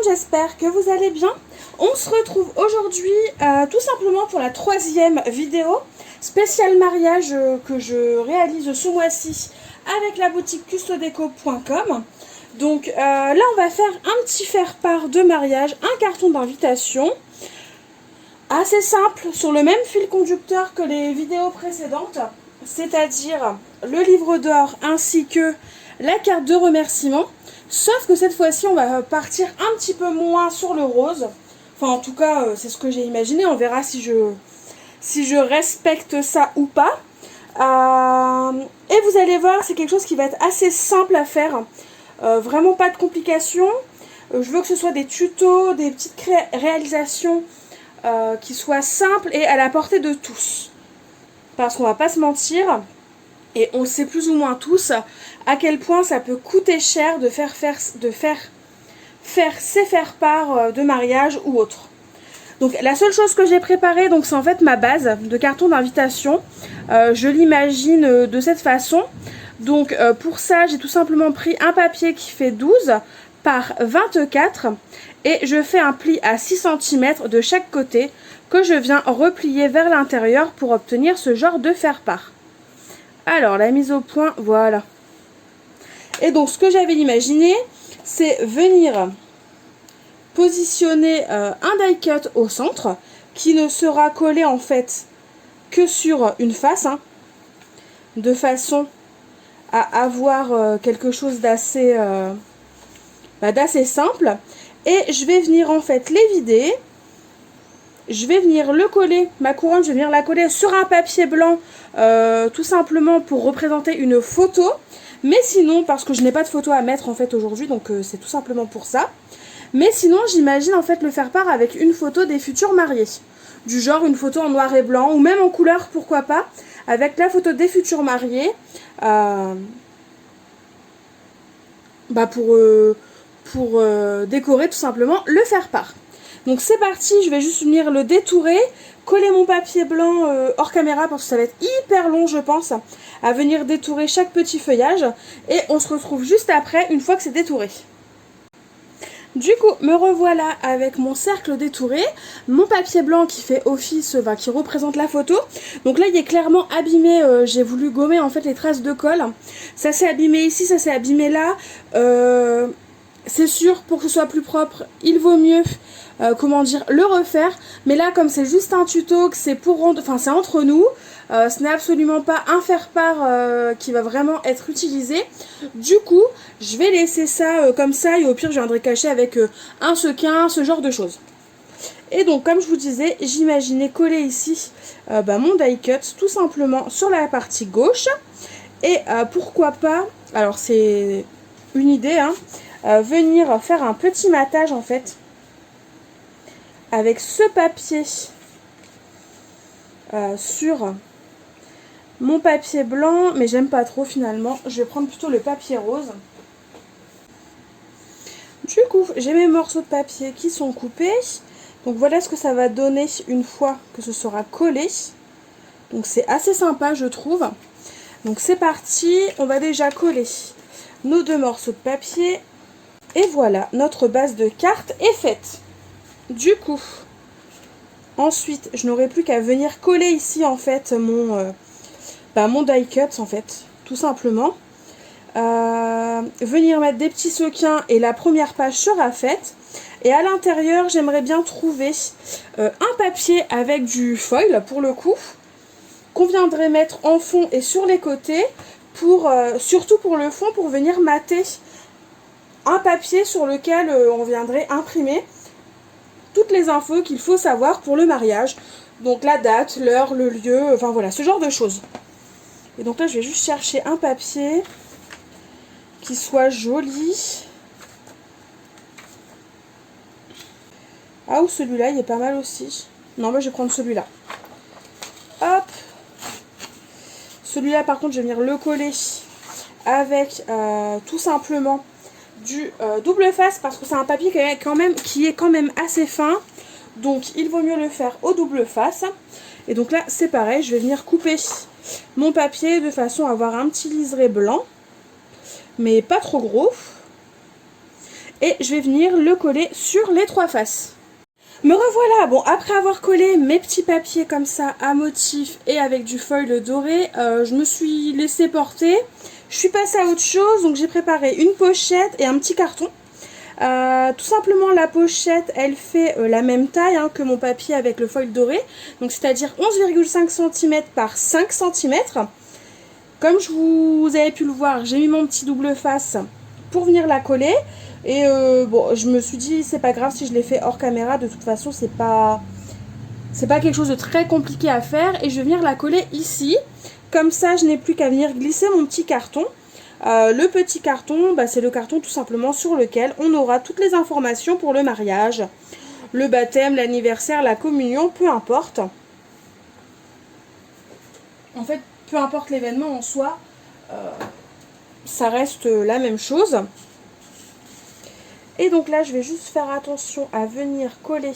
monde, j'espère que vous allez bien. On se retrouve aujourd'hui tout simplement pour la 3e vidéo spéciale mariage que je réalise ce mois-ci avec la boutique custodeco.com. Donc là on va faire un petit faire-part de mariage, un carton d'invitation assez simple sur le même fil conducteur que les vidéos précédentes, c'est-à-dire le livre d'or ainsi que la carte de remerciement. Sauf que cette fois-ci, on va partir un petit peu moins sur le rose. Enfin, en tout cas, c'est ce que j'ai imaginé. On verra si je respecte ça ou pas. Et vous allez voir, c'est quelque chose qui va être assez simple à faire. Vraiment pas de complications. Je veux que ce soit des tutos, des petites réalisations qui soient simples et à la portée de tous. Parce qu'on va pas se mentir. Et on sait plus ou moins tous à quel point ça peut coûter cher de faire ces faire-part de mariage ou autre. Donc la seule chose que j'ai préparée, donc c'est en fait ma base de carton d'invitation. Je l'imagine de cette façon. Donc pour ça, j'ai tout simplement pris un papier qui fait 12 par 24 et je fais un pli à 6 cm de chaque côté que je viens replier vers l'intérieur pour obtenir ce genre de faire-part. Alors, la mise au point, voilà. Et donc, ce que j'avais imaginé, c'est venir positionner un die cut au centre, qui ne sera collé en fait que sur une face, de façon à avoir quelque chose d'assez simple. Et je vais venir en fait les vider. Je vais venir le coller, ma couronne, je vais venir la coller sur un papier blanc, tout simplement pour représenter une photo. Mais sinon, parce que je n'ai pas de photo à mettre en fait aujourd'hui, donc c'est tout simplement pour ça. Mais sinon, j'imagine en fait le faire part avec une photo des futurs mariés. Du genre une photo en noir et blanc, ou même en couleur, pourquoi pas, avec la photo des futurs mariés. Pour décorer tout simplement le faire part. Donc c'est parti, je vais juste venir le détourer, coller mon papier blanc hors caméra parce que ça va être hyper long je pense, à venir détourer chaque petit feuillage. Et on se retrouve juste après, une fois que c'est détouré. Du coup, me revoilà avec mon cercle détouré, mon papier blanc qui fait office, qui représente la photo. Donc là, il est clairement abîmé, j'ai voulu gommer en fait les traces de colle. Ça s'est abîmé ici, ça s'est abîmé là. C'est sûr, pour que ce soit plus propre, il vaut mieux le refaire. Mais là, comme c'est juste un tuto, que c'est c'est entre nous, ce n'est absolument pas un faire-part qui va vraiment être utilisé. Du coup, je vais laisser ça comme ça et au pire, je viendrai cacher avec un sequin, ce genre de choses. Et donc, comme je vous disais, j'imaginais coller ici mon die cut tout simplement sur la partie gauche. Et pourquoi pas, alors c'est une idée, venir faire un petit matage en fait avec ce papier sur mon papier blanc, mais j'aime pas trop finalement, je vais prendre plutôt le papier rose. Du coup, j'ai mes morceaux de papier qui sont coupés, donc voilà ce que ça va donner une fois que ce sera collé. Donc c'est assez sympa je trouve. Donc c'est parti, on va déjà coller nos 2 morceaux de papier. Et voilà, notre base de carte est faite. Du coup, ensuite, je n'aurai plus qu'à venir coller ici en fait mon die cut en fait, tout simplement. Venir mettre des petits sequins et la première page sera faite. Et à l'intérieur, j'aimerais bien trouver un papier avec du foil pour le coup, qu'on viendrait mettre en fond et sur les côtés, surtout pour le fond, pour venir mater un papier sur lequel on viendrait imprimer toutes les infos qu'il faut savoir pour le mariage. Donc la date, l'heure, le lieu, enfin voilà, ce genre de choses. Et donc là, je vais juste chercher un papier qui soit joli. Ah, ou celui-là, il est pas mal aussi. Non, je vais prendre celui-là. Hop. Celui-là, par contre, je vais venir le coller avec tout simplement du double face parce que c'est un papier qui est quand même assez fin, donc il vaut mieux le faire au double face. Et donc là c'est pareil, je vais venir couper mon papier de façon à avoir un petit liseré blanc mais pas trop gros. et je vais venir le coller sur les 3 faces. Me revoilà, bon, après avoir collé mes petits papiers comme ça à motif et avec du foil doré, je me suis laissée porter. Je suis passée à autre chose, donc j'ai préparé une pochette et un petit carton. Tout simplement la pochette elle fait la même taille que mon papier avec le foil doré, donc c'est-à-dire 11,5 cm par 5 cm. Comme vous avez pu le voir, j'ai mis mon petit double face pour venir la coller. Et bon, je me suis dit c'est pas grave si je l'ai fait hors caméra, de toute façon c'est pas quelque chose de très compliqué à faire. Et je vais venir la coller ici, comme ça je n'ai plus qu'à venir glisser mon petit carton. Le petit carton, c'est le carton tout simplement sur lequel on aura toutes les informations pour le mariage, le baptême, l'anniversaire, la communion, peu importe. En fait, peu importe l'événement en soi, ça reste la même chose. Et donc là, je vais juste faire attention à venir coller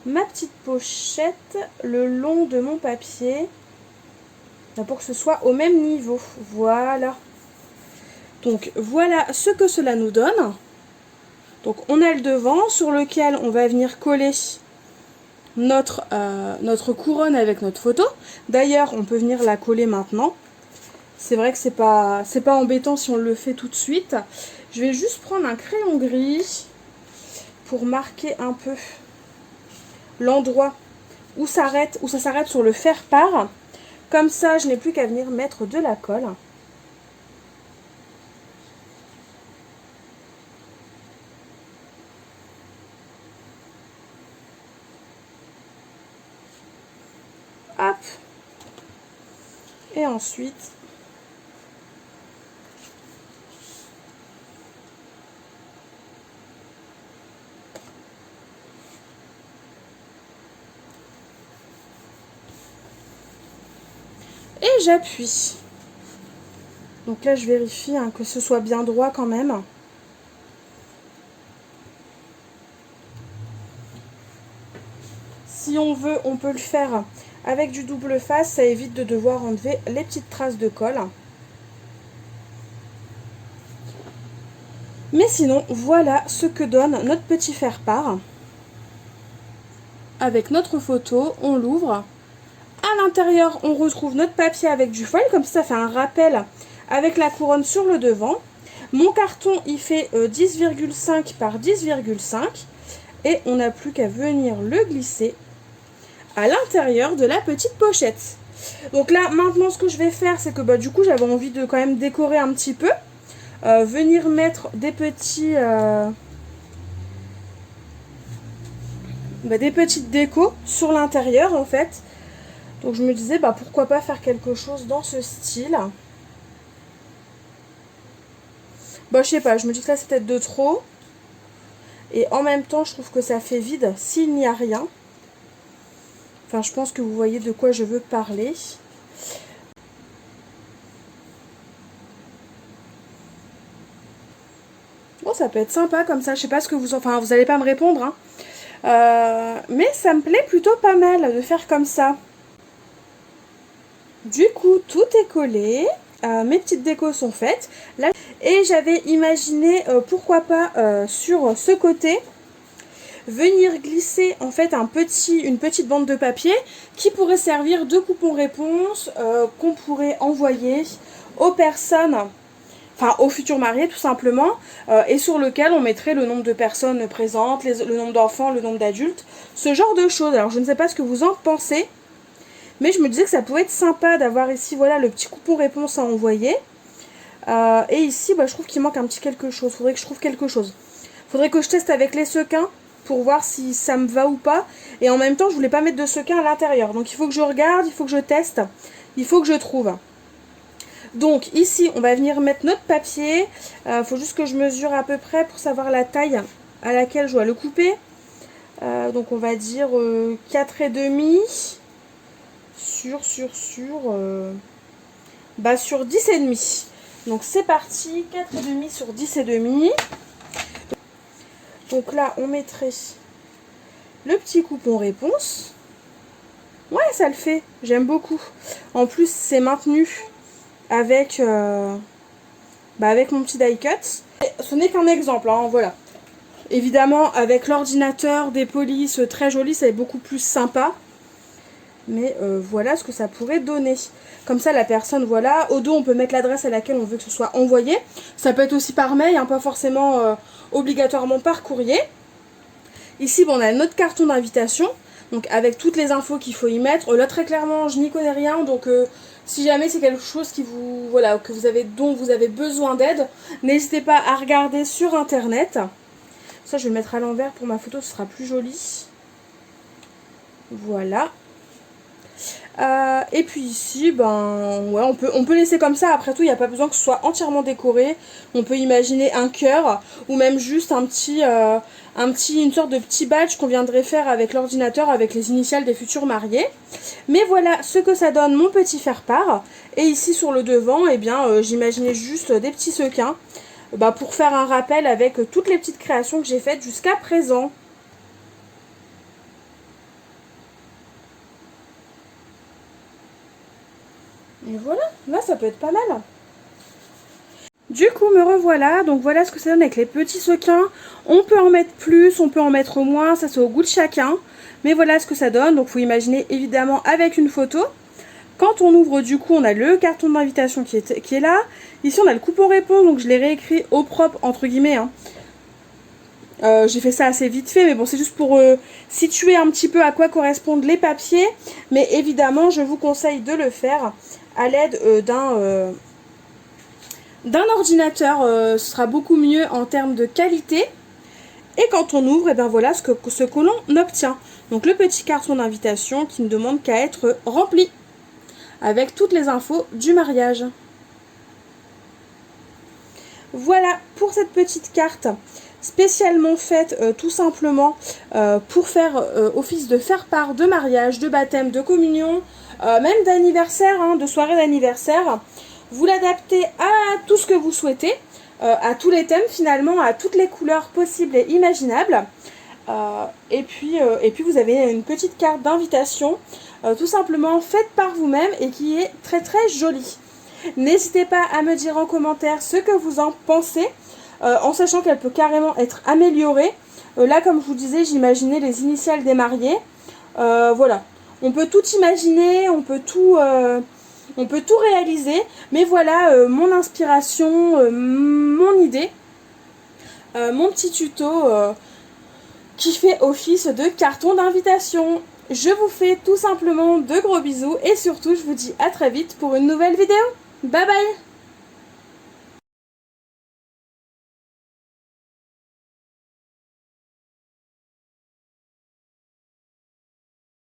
ma petite pochette le long de mon papier pour que ce soit au même niveau. Voilà. Donc voilà ce que cela nous donne. Donc on a le devant sur lequel on va venir coller notre couronne avec notre photo. D'ailleurs, on peut venir la coller maintenant. C'est vrai que c'est pas embêtant si on le fait tout de suite. Je vais juste prendre un crayon gris pour marquer un peu l'endroit où ça s'arrête sur le faire-part. Comme ça, je n'ai plus qu'à venir mettre de la colle. Hop. Et ensuite, et j'appuie. Donc là, je vérifie que ce soit bien droit quand même. Si on veut, on peut le faire avec du double face, ça évite de devoir enlever les petites traces de colle. Mais sinon, voilà ce que donne notre petit faire-part. Avec notre photo, on l'ouvre. À l'intérieur, on retrouve notre papier avec du foil, comme ça fait un rappel avec la couronne sur le devant. Mon carton, il fait 10,5 par 10,5 et on n'a plus qu'à venir le glisser à l'intérieur de la petite pochette. Donc là, maintenant, ce que je vais faire, c'est que du coup, j'avais envie de quand même décorer un petit peu. Venir mettre des petits... des petites décos sur l'intérieur, en fait. Donc je me disais, pourquoi pas faire quelque chose dans ce style. Je sais pas, je me dis que là, c'est peut-être de trop. Et en même temps, je trouve que ça fait vide s'il n'y a rien. Enfin, je pense que vous voyez de quoi je veux parler. Bon, ça peut être sympa comme ça. Je sais pas ce que vous... Enfin, vous allez pas me répondre. Hein. Mais ça me plaît plutôt pas mal de faire comme ça. Du coup, tout est collé. Mes petites décos sont faites. Là, et j'avais imaginé, pourquoi pas, sur ce côté... venir glisser en fait une petite bande de papier qui pourrait servir de coupon réponse qu'on pourrait envoyer aux personnes, enfin aux futurs mariés tout simplement, et sur lequel on mettrait le nombre de personnes présentes, le nombre d'enfants, le nombre d'adultes, ce genre de choses. Alors je ne sais pas ce que vous en pensez, mais je me disais que ça pouvait être sympa d'avoir ici voilà le petit coupon réponse à envoyer. Et ici je trouve qu'il manque un petit quelque chose, faudrait que je trouve quelque chose. Faudrait que je teste avec les sequins pour voir si ça me va ou pas. Et en même temps, je voulais pas mettre de sequins à l'intérieur. Donc il faut que je regarde, il faut que je teste, il faut que je trouve. Donc ici, on va venir mettre notre papier. Il faut juste que je mesure à peu près pour savoir la taille à laquelle je dois le couper. Donc on va dire 4,5 sur 10,5. Donc c'est parti, 4,5 sur 10,5. Donc là, on mettrait le petit coupon réponse. Ouais, ça le fait. J'aime beaucoup. En plus, c'est maintenu avec, avec mon petit die cut. Ce n'est qu'un exemple, hein, voilà. Évidemment, avec l'ordinateur, des polices très jolies, c'est beaucoup plus sympa. Mais voilà ce que ça pourrait donner. Comme ça, la personne, voilà. Au dos, on peut mettre l'adresse à laquelle on veut que ce soit envoyé. Ça peut être aussi par mail, hein, pas forcément obligatoirement par courrier. Ici, bon, on a notre carton d'invitation. Donc, avec toutes les infos qu'il faut y mettre. Là, très clairement, je n'y connais rien. Donc, si jamais c'est quelque chose qui vous, voilà, dont vous avez besoin d'aide, n'hésitez pas à regarder sur Internet. Ça, je vais le mettre à l'envers pour ma photo, ce sera plus joli. Voilà. Et puis ici, ben, ouais, on peut laisser comme ça. Après tout, il n'y a pas besoin que ce soit entièrement décoré. On peut imaginer un cœur ou même juste une sorte de petit badge qu'on viendrait faire avec l'ordinateur avec les initiales des futurs mariés. Mais voilà ce que ça donne mon petit faire-part. Et ici sur le devant, eh bien, j'imaginais juste des petits sequins pour faire un rappel avec toutes les petites créations que j'ai faites jusqu'à présent. Et voilà, là ça peut être pas mal. Du coup me revoilà, donc voilà ce que ça donne avec les petits sequins. On peut en mettre plus, on peut en mettre moins, ça c'est au goût de chacun. Mais voilà ce que ça donne, donc faut imaginer évidemment avec une photo. Quand on ouvre du coup on a le carton d'invitation qui est là. Ici on a le coupon réponse, donc je l'ai réécrit au propre entre guillemets. Hein. J'ai fait ça assez vite fait, mais bon c'est juste pour situer un petit peu à quoi correspondent les papiers. Mais évidemment je vous conseille de le faire à l'aide d'un ordinateur, ce sera beaucoup mieux en termes de qualité. Et quand on ouvre, et ben voilà ce que l'on obtient. Donc le petit carton d'invitation qui ne demande qu'à être rempli avec toutes les infos du mariage. Voilà pour cette petite carte spécialement faite tout simplement pour faire office de faire-part de mariage, de baptême, de communion, même d'anniversaire, hein, de soirée d'anniversaire. Vous l'adaptez à tout ce que vous souhaitez, à tous les thèmes finalement, à toutes les couleurs possibles et imaginables. Et puis vous avez une petite carte d'invitation tout simplement faite par vous-même et qui est très très jolie. N'hésitez pas à me dire en commentaire ce que vous en pensez, en sachant qu'elle peut carrément être améliorée. Là, comme je vous disais, j'imaginais les initiales des mariés. Voilà, on peut tout imaginer, on peut tout réaliser, mais voilà mon inspiration, mon idée, mon petit tuto qui fait office de carton d'invitation. Je vous fais tout simplement de gros bisous et surtout je vous dis à très vite pour une nouvelle vidéo. Bye bye!